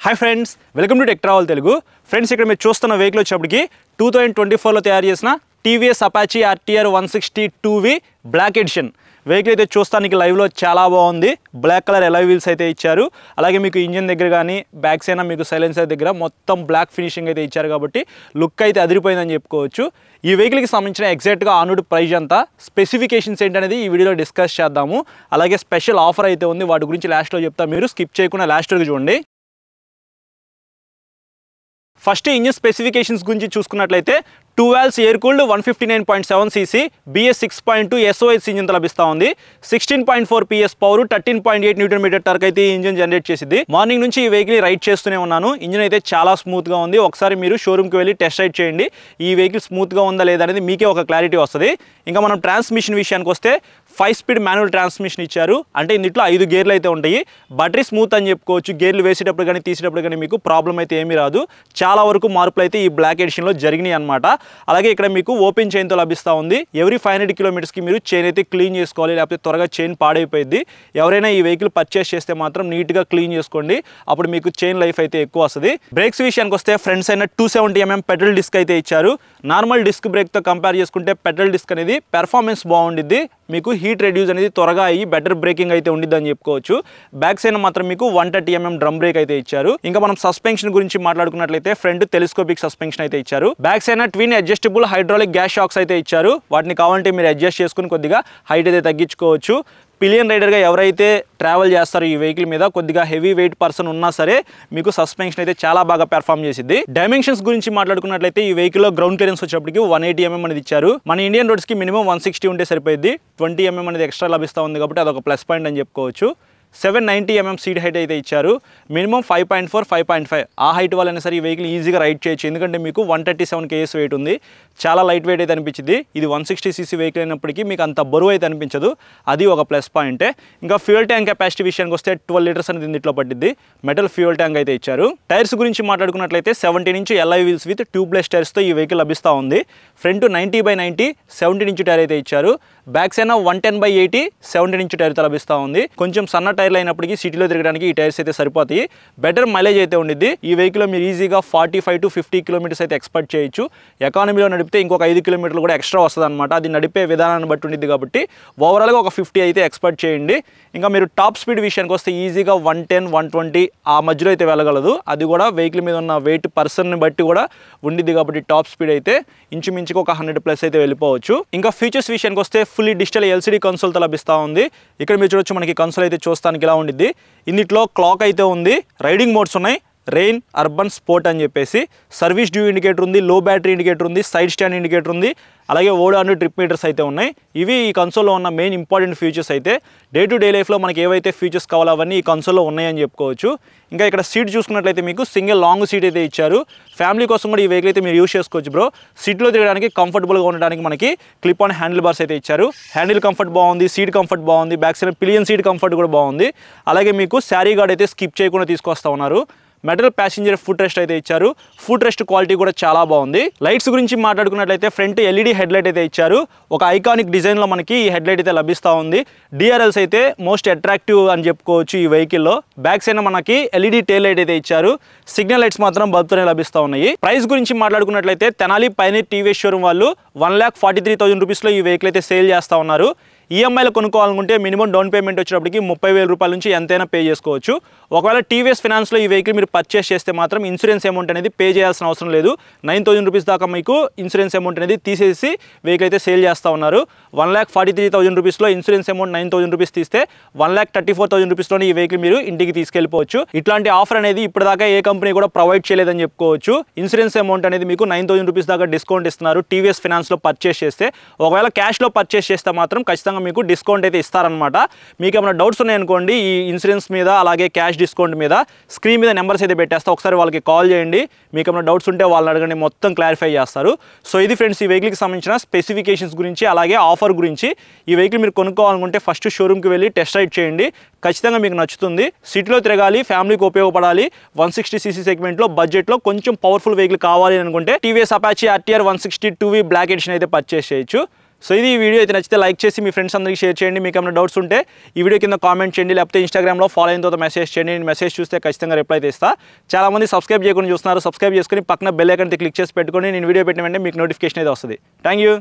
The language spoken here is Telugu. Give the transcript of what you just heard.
Hi friends, welcome to Tech Travel Telugu. Friends, ఇక్కడ మీరు చూస్తున్న వెహికల్ వచ్చేప్పటికి 2024లో తయారు చేసిన TVS Apache RTR 160 2V black edition vehicle అయితే చూస్తానికి లైవ్లో చాలా బాగుంది. బ్లాక్ కలర్ ఎలాయ్ వీల్స్ అయితే ఇచ్చారు. అలాగే మీకు ఇంజిన్ దగ్గర కానీ బ్యాక్ సైడ్ మీకు సైలెన్సర్ దగ్గర మొత్తం బ్లాక్ ఫినిషింగ్ అయితే ఇచ్చారు కాబట్టి లుక్ అయితే అదిరిపోయిందని చెప్పుకోవచ్చు. ఈ వెహికల్కి సంబంధించిన ఎగ్జాక్ట్గా ఆనుడ్ ప్రైస్ అంతా, స్పెసిఫికేషన్స్ ఏంటనేది ఈ వీడియోలో డిస్కస్ చేద్దాము. అలాగే స్పెషల్ ఆఫర్ అయితే ఉంది, వాటి గురించి లాస్ట్లో చెప్తా. మీరు స్కిప్ చేయకుండా లాస్ట్ వరకు చూడండి. ఫస్ట్ ఇంజిన్ స్పెసిఫికేషన్స్ గురించి చూసుకున్నట్లయితే 2 valves air cooled 159.7 cc BS 6.2 SOH engine లభిస్తూ ఉంది. 16.4 PS పవర్, 13.8 Nm టార్క్ అయితే ఈ ఇంజిన్ జనరేట్ చేసింది. మార్నింగ్ నుంచి ఈ వెహికల్ రైడ్ చేస్తూనే ఉన్నాను. ఇంజిన్ అయితే చాలా స్మూత్గా ఉంది. ఒకసారి మీరు షోరూమ్కి వెళ్ళి టెస్ట్ రైడ్ చేయండి. ఈ వెహికల్ స్మూత్గా ఉందా లేదా అనేది మీకే ఒక క్లారిటీ వస్తుంది. ఇంకా మనం ట్రాన్స్మిషన్ విషయానికి వస్తే 5 స్పీడ్ మాన్యువల్ ట్రాన్స్మిషన్ ఇచ్చారు. అంటే ఇందులో 5 గేర్లు అయితే ఉంటాయి. బ్యాటరీ స్మూత్ అని చెప్పుకోవచ్చు. గేర్లు వేసేటప్పుడు కానీ తీసేటప్పుడు కానీ మీకు ప్రాబ్లం అయితే ఏమీ రాదు. చాలా వరకు మార్పులు అయితే ఈ బ్లాక్ ఎడిషన్లో జరిగినాయి అనమాట. అలాగే ఇక్కడ మీకు ఓపెన్ చైన్తో లభిస్తూ ఉంది. ఎవ్రీ 500 కిలోమీటర్స్కి మీరు చైన్ అయితే క్లీన్ చేసుకోవాలి, లేకపోతే త్వరగా చైన్ పాడైపోయింది. ఎవరైనా ఈ వెహికల్ పర్చేస్ చేస్తే మాత్రం నీట్గా క్లీన్ చేసుకోండి, అప్పుడు మీకు చైన్ లైఫ్ అయితే ఎక్కువ వస్తుంది. బ్రేక్స్ విషయానికి వస్తే front side 270mm petrol disc అయితే ఇచ్చారు. నార్మల్ డిస్క్ బ్రేక్తో కంపేర్ చేసుకుంటే పెట్రోల్ డిస్క్ అనేది పెర్ఫార్మెన్స్ బాగుండిద్ది. మీకు హీట్ రెడ్యూస్ అనేది త్వరగా అయ్యి బెటర్ బ్రేకింగ్ అయితే ఉండిద్ది అని చెప్పుకోవచ్చు. బ్యాక్ సైడ్ మాత్రం మీకు 130mm డ్రమ్ బ్రేక్ అయితే ఇచ్చారు. ఇంకా మనం సస్పెన్షన్ గురించి మాట్లాడుకున్నట్లయితే ఫ్రంట్ టెలిస్కోపిక్ సస్పెన్షన్ అయితే ఇచ్చారు. Back side twin adjustable hydraulic gas shocks అయితే ఇచ్చారు. వాటిని కావాలంటే మీరు అడ్జస్ట్ చేసుకుని కొద్దిగా హైట్ అయితే తగ్గించుకోవచ్చు. పిలియన్ రైడర్గా ఎవరైతే ట్రావెల్ చేస్తారో ఈ వెహికల్ మీద, కొద్దిగా హెవీ వెయిట్ పర్సన్ ఉన్నా సరే మీకు సస్పెన్షన్ అయితే చాలా బాగా పెర్ఫామ్ చేసింది. డైమెన్షన్స్ గురించి మాట్లాడుకున్నట్లయితే ఈ వెహికల్లో గ్రౌండ్ క్లియరెన్స్ వచ్చేప్పటికి 180mm అనేది ఇచ్చారు. మన ఇండియన్ రోడ్స్కి మినిమం 160 ఉంటే సరిపోయింది. 20mm అనేది ఎక్స్ట్రా లభిస్తూ ఉంది కాబట్టి అదొక ప్లస్ పాయింట్ అని చెప్పుకోవచ్చు. 790mm సీట్ హైట్ అయితే ఇచ్చారు. మినిమం 5.4, 5.5 ఆ హైట్ వాళ్ళైనా సరే ఈ వెహికల్ ఈజీగా రైడ్ చేయొచ్చు. ఎందుకంటే మీకు 137 kgs వెయిట్ ఉంది. చాలా లైట్ వెయిట్ అయితే అనిపించింది. ఇది 160cc వెహికల్ అయినప్పటికీ మీకు అంత బరువు అయితే అనిపించదు. అది ఒక ప్లస్ పాయింటే. ఇంకా ఫ్యూయల్ ట్యాంక్ కెపాసిటీ విషయానికి వస్తే 12 లీటర్స్ అనేది దీంట్లో పట్టింది. మెటల్ ఫ్యూయల్ ట్యాంక్ అయితే ఇచ్చారు. టైర్స్ గురించి మాట్లాడుకున్నట్లయితే 70 inch alloy wheels with tubeless టైర్స్తో ఈ వెహికల్ లభిస్తూ ఉంది. ఫ్రంట్ 90/90 17 ఇంచ్ టైర్ అయితే ఇచ్చారు. బ్యాక్ సైడ్ 110/80 17 ఇంచ్ టైర్తో లభిస్తూ ఉంది. కొంచెం సన్న టైర్లు అయినప్పటికీ సిటీలో తిరగడానికి ఈ టైర్స్ అయితే సరిపోతాయి. బెటర్ మైలేజ్ అయితే ఉండిద్ది. ఈ వెహికల్లో మీరు ఈజీగా 45 to 50 కిలోమీటర్స్ అయితే ఎక్స్పెక్ట్ చేయొచ్చు. ఎకానమీలో నడిపితే ఇంకొక 5 కిలోమీటర్లు కూడా ఎక్స్ట్రా వస్తుంది అనమాట. అది నడిపే విధానాన్ని బట్టి ఉండిద్ది కాబట్టి ఓవరాల్గా ఒక 50 అయితే ఎక్స్పెక్ట్ చేయండి. ఇంకా మీరు టాప్ స్పీడ్ విషయానికి వస్తే ఈజీగా 110, 120 ఆ మధ్యలో అయితే వెళ్ళగలదు. అది కూడా వెహికల్ మీద ఉన్న వెయిట్ పర్సన్ని బట్టి కూడా ఉండిద్ది కాబట్టి టాప్ స్పీడ్ అయితే ఇంచుమించుగా ఒక 100+ అయితే వెళ్ళిపోవచ్చు. ఇంకా ఫీచర్స్ విషయానికి వస్తే ఫుల్లీ డిజిటల్ LCD కన్సోల్తో లభిస్తూ ఉంది. ఇక్కడ మీరు చూడొచ్చు, మనకి కన్సోల్ అయితే చూస్తానికి ఇలా ఉండిద్ది. ఇందులో క్లాక్ అయితే ఉంది. రైడింగ్ మోడ్స్ ఉన్నాయి, రెయిన్, అర్బన్, స్పోర్ట్ అని చెప్పేసి. సర్వీస్ డ్యూ ఇండికేటర్ ఉంది, లో బ్యాటరీ ఇండికేటర్ ఉంది, సైడ్ స్టాండ్ ఇండికేటర్ ఉంది. అలాగే ఓడాను ట్రిప్ మీటర్స్ అయితే ఉన్నాయి. ఇవి ఈ కన్సోల్లో ఉన్న మెయిన్ ఇంపార్టెంట్ ఫీచర్స్ అయితే. డే టు డే లైఫ్లో మనకి ఏవైతే ఫీచర్స్ కావాలో అవన్నీ ఈ కన్సోల్లో ఉన్నాయని చెప్పుకోవచ్చు. ఇంకా ఇక్కడ సీట్ చూసుకున్నట్లయితే మీకు సింగిల్ లాంగ్ సీట్ అయితే ఇచ్చారు. ఫ్యామిలీ కోసం కూడా ఈ వెహికల్ అయితే మీరు యూస్ చేసుకోవచ్చు బ్రో. సీట్లో తిరగడానికి కంఫర్టబుల్గా ఉండడానికి మనకి క్లిప్ ఆన్ హ్యాండిల్ బార్స్ అయితే ఇచ్చారు. హ్యాండిల్ కంఫర్ట్ బాగుంది, సీట్ కంఫర్ట్ బాగుంది, back side pillion seat comfort కూడా బాగుంది. అలాగే మీకు శారీ గార్డ్ అయితే స్కిప్ చేయకుండా తీసుకొస్తా ఉన్నారు. మెటల్ ప్యాసింజర్ ఫుట్ రెస్ట్ అయితే ఇచ్చారు. ఫుట్ రెస్ట్ క్వాలిటీ కూడా చాలా బాగుంది. లైట్స్ గురించి మాట్లాడుకున్నట్లయితే ఫ్రంట్ LED హెడ్లైట్ అయితే ఇచ్చారు. ఒక ఐకానిక్ డిజైన్లో మనకి ఈ హెడ్లైట్ అయితే లభిస్తూ ఉంది. DRLs అయితే మోస్ట్ అట్రాక్టివ్ అని చెప్పుకోవచ్చు ఈ వెహికల్లో. బ్యాక్ సైడ్ మనకి LED టెయిల్ లైట్ అయితే ఇచ్చారు. సిగ్నల్ లైట్స్ మాత్రం బల్బ్తోనే లభిస్తూ ఉన్నాయి. ప్రైస్ గురించి మాట్లాడుకున్నట్లయితే తెనాలి పైనీర్ టీవీఎస్ షోరూమ్ వాళ్ళు 1,43,000 రూపీస్లో ఈ వెహికల్ అయితే సేల్ చేస్తూ ఉన్నారు. ఈఎంఐలో కొనుక్కోవాలనుకుంటే మినిమం డౌన్ పేమెంట్ వచ్చేటప్పటికి 30,000 రూపాయల నుంచి ఎంతైనా పే చేసుకోవచ్చు. ఒకవేళ టీవీఎస్ ఫైనాన్స్లో ఈ వెహికల్ మీరు పర్చేస్ చేస్తే మాత్రం ఇన్సూరెన్స్ అమౌంట్ అనేది పే చేయాల్సిన అవసరం లేదు. 9,000 రూపీస్ దాకా మీకు ఇన్సూరెన్స్ అమౌంట్ అనేది తీసేసి వెహికల్ అయితే సేల్ చేస్తూ ఉన్నారు. 1,43,000 రూపీస్లో ఇన్సూరెన్స్ అమౌంట్ 9,000 రూపీస్ తీస్తే 1,34,000 రూపీస్లోనే ఈ వెహికల్ మీరు ఇంటికి తీసుకెళ్ళిపోవచ్చు. ఇట్లాంటి ఆఫర్ అనేది ఇప్పటిదాకా ఏ కంపెనీ కూడా ప్రొవైడ్ చేయలేదని చెప్పుకోవచ్చు. ఇన్సూరెన్స్ అమౌంట్ అనేది మీకు 9,000 రూపీస్ దాకా డిస్కౌంట్ ఇస్తున్నారు టీవీఎస్ ఫైనాన్స్లో పర్చేస్ చేస్తే. ఒకవేళ క్యాష్లో పర్చేస్ చేస్తే మాత్రం ఖచ్చితంగా మీకు డిస్కౌంట్ అయితే ఇస్తారనమాట. మీకు ఏమైనా డౌట్స్ ఉన్నాయనుకోండి ఈ ఇన్సూరెన్స్ మీద, అలాగే క్యాష్ డిస్కౌంట్ మీద, స్క్రీన్ మీద నెంబర్స్ అయితే పెట్టేస్తా. ఒకసారి వాళ్ళకి కాల్ చేయండి. మీకు ఏమైనా డౌట్స్ ఉంటే వాళ్ళని అడగండి, మొత్తం క్లారిఫై చేస్తారు. సో ఇది ఫ్రెండ్స్ ఈ వెహికల్కి సంబంధించిన స్పెసిఫికేషన్స్ గురించి, అలాగే ఆఫర్ గురించి. ఈ వెహికల్ మీరు కొనుక్కోవాలనుకుంటే ఫస్ట్ షోరూమ్కి వెళ్ళి టెస్ట్ రైడ్ చేయండి. ఖచ్చితంగా మీకు నచ్చుతుంది. సిటీలో తిరగాలి, ఫ్యామిలీకి ఉపయోగపడాలి, 160cc సెగ్మెంట్లో బడ్జెట్లో కొంచెం పవర్ఫుల్ వెహికల్ కావాలి అనుకుంటే TVS Apache RTR 160 2V black edition అయితే పర్చేస్ చేయొచ్చు. సో ఇది ఈ వీడియో అయితే నచ్చితే లైక్ చేసి మీ ఫ్రెండ్స్ అందరికీ షేర్ చేయండి. మీకు ఏమైనా డౌట్స్ ఉంటే ఈ వీడియో కింద కామెంట్ చేయండి, లేకపోతే ఇన్స్టాగ్రామ్లో ఫాలో అయిన తర్వాత మెసేజ్ చేయండి. నేను మెసేజ్ చూస్తే ఖచ్చితంగా రిప్లై అయితే ఇస్తా. చాలామంది సబ్స్క్రైబ్ చేయకుండా చూస్తున్నారు. సబ్స్క్రైబ్ చేసుకుని పక్కన బెల్ ఐకాన్ క్లిక్ చేసి పెట్టుకొని నేను వీడియో పెట్టిన వెంటనే మీకు నోటిఫికేషన్ అయితే వస్తుంది. Thank you.